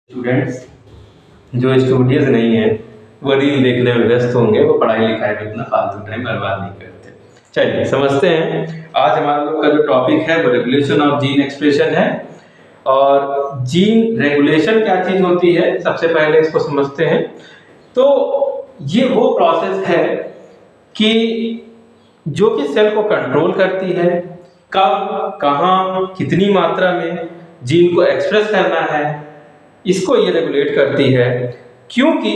Students जो स्टूडियंस नहीं है वो रील देखने में व्यस्त होंगे, वो पढ़ाई लिखाई में इतना फालतू टाइम बर्बाद नहीं करते। चलिए समझते हैं। आज हमारे लोग का जो टॉपिक है वो रेगुलेशन ऑफ जीन एक्सप्रेशन है। और जीन रेगुलेशन क्या चीज होती है, सबसे पहले इसको समझते हैं। तो ये वो प्रोसेस है कि जो कि सेल को कंट्रोल करती है, कब कहाँ कितनी मात्रा में जीन को एक्सप्रेस करना है, इसको ये रेगुलेट करती है। क्योंकि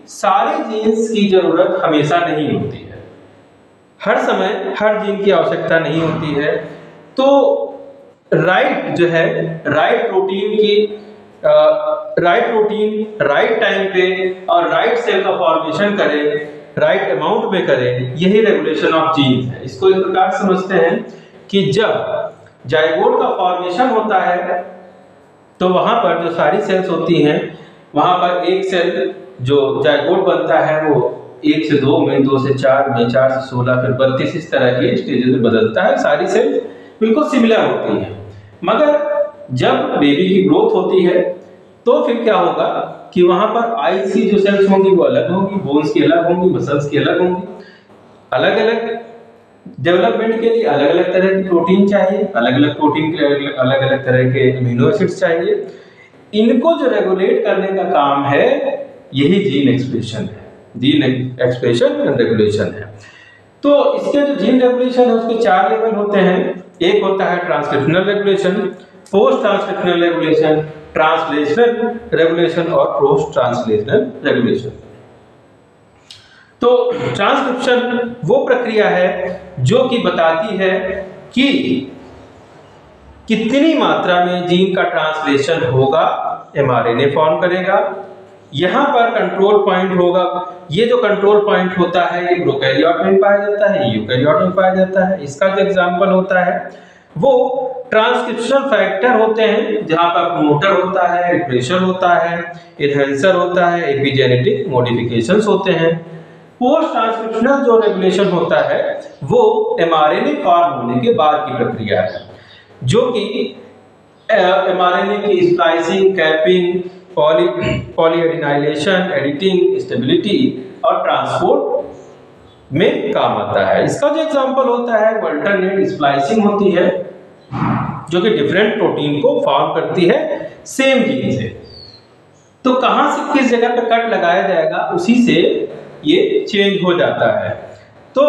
सारे जीन्स की जरूरत हमेशा नहीं होती है, हर समय हर जीन की आवश्यकता नहीं होती है। तो राइट जो है, राइट प्रोटीन राइट टाइम पे और राइट सेल का फॉर्मेशन करे, राइट अमाउंट में करे, यही रेगुलेशन ऑफ जीन्स है। इसको इस प्रकार समझते हैं कि जब जाइगोट का फॉर्मेशन होता है तो वहां पर जो सारी सेल्स होती हैं, वहां पर एक सेल जो जाइगोट बनता है वो 1 से 2 में, 2 से 4 में, 4 से 16, फिर 32 इस तरह के स्टेजेस में बदलता है। सारी सेल्स बिल्कुल सिमिलर होती हैं, मगर जब बेबी की ग्रोथ होती है तो फिर क्या होगा कि वहां पर आईज की जो सेल्स होंगी वो अलग होंगी, बोन्स की अलग होंगी, मसल्स की अलग होंगी। अलग अलग डेवलपमेंट के लिए अलग अलग तरह की प्रोटीन चाहिए, अलग अलग प्रोटीन के अलग अलग तरह के अमीनो एसिड्स चाहिए। इनको जो रेगुलेट करने का काम है यही जीन एक्सप्रेशन है, जीन एक्सप्रेशन एंड रेगुलेशन है। तो इसके जो जीन रेगुलेशन है उसके 4 लेवल होते हैं। एक होता है transcriptional regulation, post transcriptional regulation, translational regulation और पोस्ट ट्रांसलेशनल रेगुलेशन। तो ट्रांसक्रिप्शन वो प्रक्रिया है जो कि बताती है कि कितनी मात्रा में जीन का ट्रांसलेशन होगा, एमआरएनए फॉर्म करेगा। यहां पर कंट्रोल पॉइंट होगा। ये जो कंट्रोल पॉइंट होता है ये प्रोकैरियोट में पाया जाता है, यूकैरियोट में पाया जाता है। इसका जो एग्जांपल होता है वो ट्रांसक्रिप्शनल फैक्टर होते हैं, जहां पर प्रोमोटर होता है, रिप्रेशर होता है, एनहांसर होता है, एपिजेनेटिक मॉडिफिकेशंस होते हैं। पोस्ट ट्रांसक्रिप्शनल जो रेगुलेशन होता है वो एमआरएनए फॉर्म होने के बाद की प्रक्रिया है, जो कि एमआरएनए की स्प्लाइसिंग, कैपिंग, पॉलीएडिनाइलेशन, एडिटिंग, स्टेबिलिटी और ट्रांसपोर्ट में काम आता है। इसका जो एग्जांपल होता है वो अल्टरनेट स्प्लाइसिंग होती है, जो कि डिफरेंट प्रोटीन को फॉर्म करती है सेम जीन से। तो कहां से किस जगह पे कट लगाया जाएगा उसी से ये चेंज हो जाता है। तो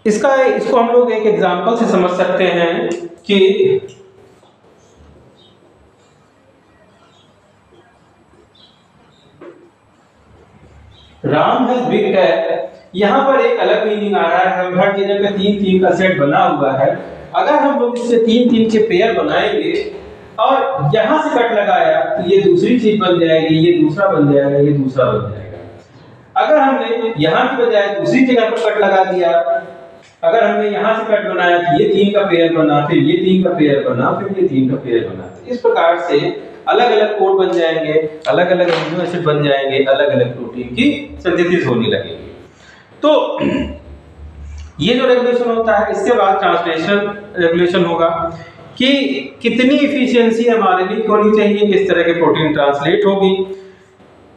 इसको हम लोग एक एग्जांपल से समझ सकते हैं कि राम है बिग है, यहां पर एक अलग मीनिंग आ रहा है। हम हर जगह पे 3-3 का सेट बना हुआ है। अगर हम लोग इससे 3-3 के पेयर बनाएंगे और यहां से कट लगाया तो ये दूसरी चीज बन जाएगी, ये दूसरा बन जाएगा, ये दूसरा बन जाएगा। अगर हमने यहां की बजाय दूसरी जगह पर कट लगा दिया, अगर हमने यहां से कट बनाया तो ये 3 का पेयर बना, फिर ये 3 का पेयर बना, फिर ये 3 का पेयर बना। तो इस प्रकार से अलग अलग कोड बन जाएंगे, अलग अलग अमीनो एसिड बन जाएंगे, अलग अलग प्रोटीन की सिंथेसिस होने लगेगी। तो ये जो रेगुलेशन होता है, इसके बाद ट्रांसलेशन रेगुलेशन होगा कि कितनी इफिशियंसी एमआरएनए की होनी चाहिए, किस तरह के प्रोटीन ट्रांसलेट होगी।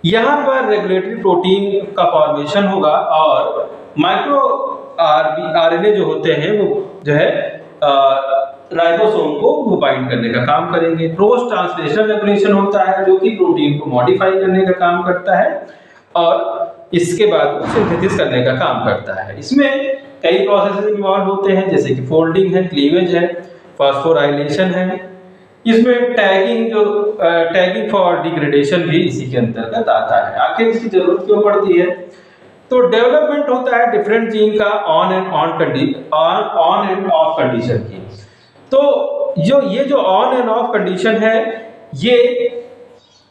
यहां पर रेगुलेटरी प्रोटीन का फॉर्मेशन होगा और माइक्रो आरएनए जो होते हैं वो जो है राइबोसोम को वो बाइंड करने का काम करेंगे। पोस्ट ट्रांसलेशनल रेगुलेशन होता है जो कि प्रोटीन को मॉडिफाई करने का काम करता है और इसके बाद सिंथेसिस करने का काम करता है। इसमें कई प्रोसेसेस इन्वॉल्व होते हैं, जैसे कि फोल्डिंग है, क्लीवेज है, फॉस्फोराइलेशन है। इसमें टैगिंग फॉर डिग्रेडेशन भी इसी के अंतर्गत आता है। आखिर इसकी जरूरत क्यों पड़ती है? तो डेवलपमेंट होता है डिफरेंट जीन का ऑन एंड ऑफ कंडीशन की। तो ये जो ऑन एंड ऑफ कंडीशन है, ये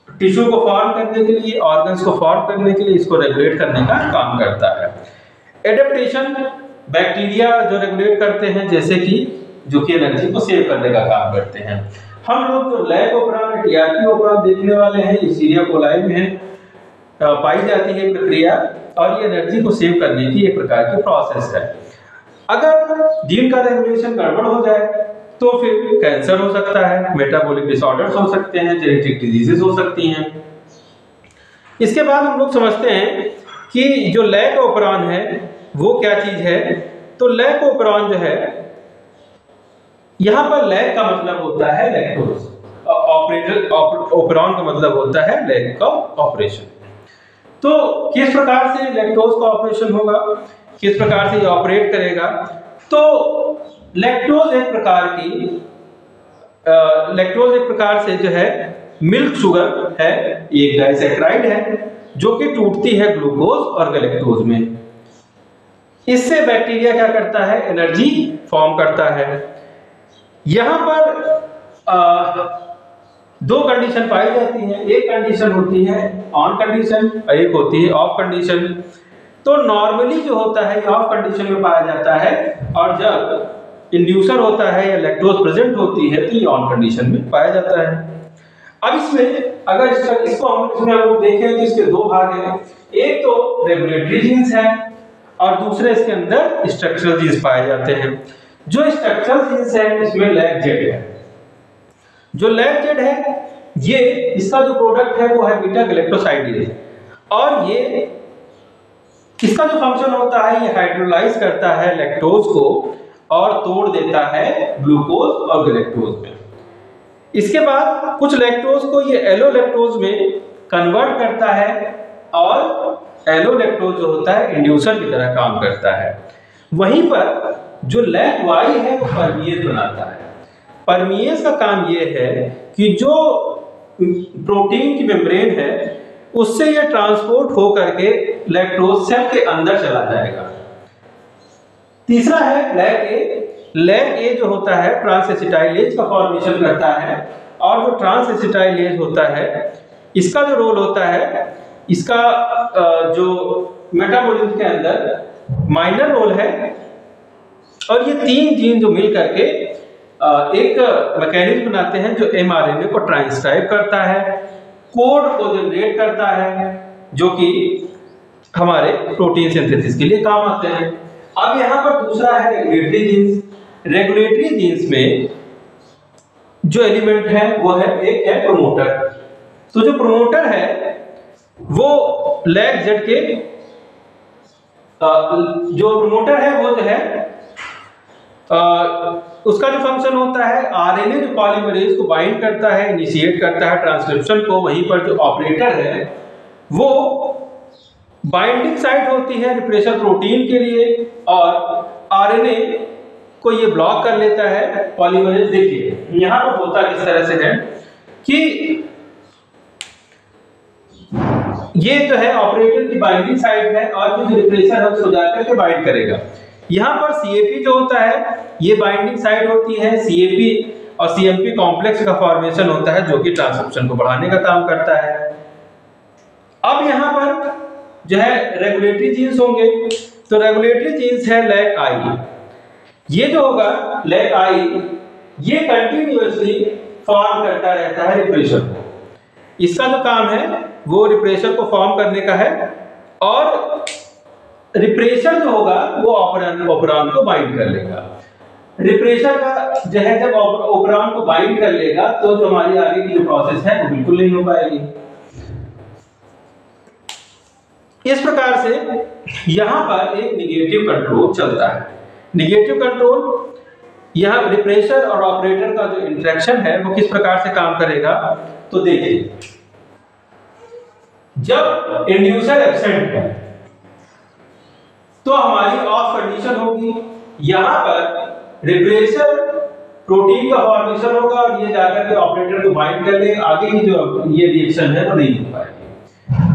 टिश्यू को फॉर्म करने के लिए, ऑर्गन्स को फॉर्म करने के लिए, इसको रेगुलेट करने का काम करता है। एडेप्टेशन बैक्टीरिया जो रेगुलेट करते हैं, जैसे कि जो कि एनर्जी को सेव करने का काम करते हैं। हम लोग जो लैब ओपरा में टीआरपी ओपरा देखने वाले हैं, ये सीरिया कोलाई में पाई जाती है प्रक्रिया, और ये एनर्जी को सेव करने की एक प्रकार की प्रोसेस है। अगर जीन का रेगुलेशन गड़बड़ हो जाए तो फिर कैंसर हो सकता है, मेटाबॉलिक डिसऑर्डर्स हो सकते हैं, जेनेटिक डिजीजेस हो सकती हैं। इसके बाद हम लोग समझते हैं कि जो लैक ऑपरॉन है वो क्या चीज है। तो लैक ऑपरॉन जो है, यहां पर लैक का मतलब होता है लैक्टोज, ऑपरॉन का मतलब होता है लैक का ऑपरेशन। तो किस प्रकार से लैक्टोज का ऑपरेशन होगा, किस प्रकार से ये ऑपरेट करेगा। तो लैक्टोज एक प्रकार से जो है मिल्क शुगर है, एक डाइसैकराइड है जो कि टूटती है ग्लूकोज और गैलेक्टोज में। इससे बैक्टीरिया क्या करता है, एनर्जी फॉर्म करता है। यहां पर दो कंडीशन पाई जाती है, एक कंडीशन होती है ऑन कंडीशन और एक होती है ऑफ कंडीशन। तो नॉर्मली जो होता है ये ऑफ कंडीशन में पाया जाता है, और जब इंड्यूसर होता है या लैक्टोज प्रेजेंट होती है तो ये ऑन कंडीशन में पाया जाता है। अब इसमें अगर इसको हम लोग देखें तो इसके दो भाग हैं, एक तो रेगुलेटरी जीन्स है और दूसरे इसके अंदर स्ट्रक्चरल जीन्स पाए जाते हैं। जो स्ट्रक्चरल जीन्स है इसमें लैक-जेड है। जो लैक-जेड है ये इसका जो प्रोडक्ट है वो है बीटा गैलेक्टोसाइडेज, और ये इसका जो फंक्शन होता है ये हाइड्रोलाइज करता है लैक्टोज को और तोड़ देता है ग्लूकोज और गैलेक्टोज में। इसके बाद कुछ लैक्टोज को ये एलोलैक्टोज में कन्वर्ट करता है, और एलोलैक्टोज जो होता है इंड्यूसर की तरह काम करता है। वहीं पर जो लैक वाई है वो परमिएज बनाता है। परमिएज का काम ये है कि जो प्रोटीन की मेम्ब्रेन है उससे ये ट्रांसपोर्ट हो करके लैक्टोज सेल के अंदर चला जाएगा। तीसरा है लैक ए। लैक ए जो होता है ट्रांसएसिटाइलेज का फॉर्मेशन करता है, और जो ट्रांसएसिटाइलेज होता है इसका जो रोल होता है, इसका जो मेटाबॉलिज्म के अंदर माइनर रोल है। और ये तीन जीन जो मिल करके एक मैकेनिज्म बनाते हैं जो एमआरएनए को ट्रांसक्राइब करता है, कोड को जनरेट करता है, जो कि हमारे प्रोटीन सिंथेसिस के लिए काम आते हैं। अब यहाँ पर दूसरा है रेगुलेटरी जीन्स। रेगुलेटरी जीन्स में जो एलिमेंट है वो है एक है प्रोमोटर। तो जो प्रोमोटर है वो लैक-जेड के जो प्रोमोटर है वो जो है उसका जो फंक्शन होता है आरएनए जो पॉलीमरेज को बाइंड करता है, इनिशिएट करता है ट्रांसक्रिप्शन को। वहीं पर जो ऑपरेटर है वो बाइंडिंग साइट होती है रिप्रेशर प्रोटीन के लिए, और आरएनए को ये ब्लॉक कर लेता है पॉलीमरेज। देखिए यहां पर होता किस तरह से है कि ये जो है ऑपरेटर की बाइंडिंग साइट है, और जो रिप्रेशर है उसको जाकर के बाइंड करेगा। यहाँ पर सीएपी जो होता है ये बाइंडिंग साइट होती है। सीएपी और सीएमपी कॉम्प्लेक्स का फॉर्मेशन होता है जो कि ट्रांसक्रिप्शन को बढ़ाने का काम करता है। अब यहाँ पर जो है रेगुलेटरी जीन्स होंगे। तो रेगुलेटरी जीन्स है लैक आई। ये जो होगा लैक आई ये कंटिन्यूअसली फॉर्म करता रहता है रिप्रेशर को। इसका जो काम है वो रिप्रेशर को फॉर्म करने का है, और रिप्रेशर जो होगा वो ऑपरॉन को बाइंड कर लेगा। रिप्रेशर का जो है जब ऑपरॉन को बाइंड कर लेगा तो जो हमारी आगे की जो प्रोसेस है वो बिल्कुल नहीं हो पाएगी। इस प्रकार से यहां पर एक नेगेटिव कंट्रोल चलता है। नेगेटिव कंट्रोल यहां रिप्रेशर और ऑपरेटर का जो इंटरेक्शन है वो किस प्रकार से काम करेगा। तो देखिए जब इंड्यूसर एब्सेंट है तो हमारी ऑफ कंडीशन होगी। यहां पर रिप्रेशर प्रोटीन का फॉर्मेशन होगा और ये जाकर के ऑपरेटर को बाइंड कर ले, आगे की जो ये रिएक्शन है वो नहीं हो पाएगी।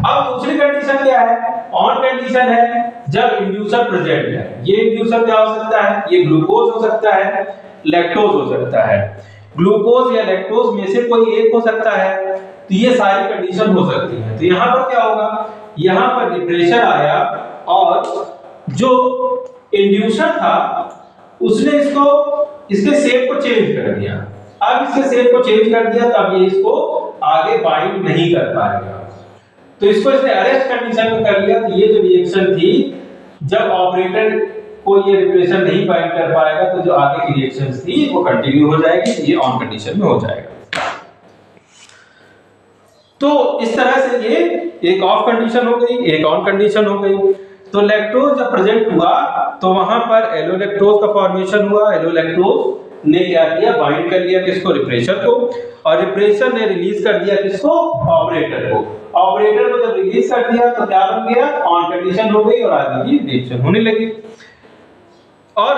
अब दूसरी कंडीशन क्या है, ऑन कंडीशन है जब इंड्यूसर प्रेजेंट है। ये इंड्यूसर क्या हो सकता है, ये ग्लूकोज हो सकता है, लैक्टोज हो सकता है। ग्लूकोज या लैक्टोज में से कोई एक हो सकता है, तो ये सारी कंडीशन हो सकती है। तो यहां पर क्या होगा, यहां पर रिप्रेशर आया और जो इंड्यूसर था उसने इसके शेप को चेंज कर दिया। अब इसके शेप को चेंज कर दिया तब ये इसको आगे बाइंड नहीं कर पाएगा, तो इसको इसने अरेस्ट कंडीशन में कर लिया। तो ये जो रिएक्शन थी जब ऑपरेटर कोई ये रिप्रेशन नहीं बाइंड कर पाएगा, तो जो आगे की रिएक्शंस थी वो कंटिन्यू हो जाएगी, ये ऑन कंडीशन में हो जाएगा। तो इस तरह से ये एक ऑफ कंडीशन हो गई, एक ऑन कंडीशन हो गई। तो लैक्टोज जब प्रेजेंट हुआ तो वहां पर एलोलैक्टोज का फॉर्मेशन हुआ। एलोलैक्टोज ने क्या किया, बाइंड कर लिया किसको, रिप्रेशर को, और रिप्रेशर ने रिलीज कर दिया किसको, ऑपरेटर को। ऑपरेटर को जब रिलीज कर दिया तो क्या बन गया, ऑन कंडीशन हो गई और आगे की रिएक्शन होने लगी। और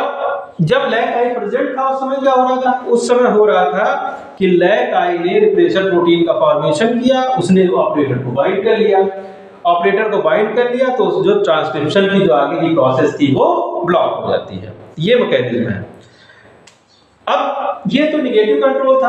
जब लैक आई प्रेजेंट था उस समय क्या हो रहा था, उस समय हो रहा था कि लैक आई ने रिप्रेशर प्रोटीन का फॉर्मेशन किया, उसने ऑपरेटर को बाइंड कर लिया। ऑपरेटर को बाइंड कर लिया तो जो ट्रांसक्रिप्शन की जो आगे की प्रोसेस थी वो ब्लॉक हो जाती है। ये मैकेनिज्म है। अब ये तो नेगेटिव कंट्रोल था।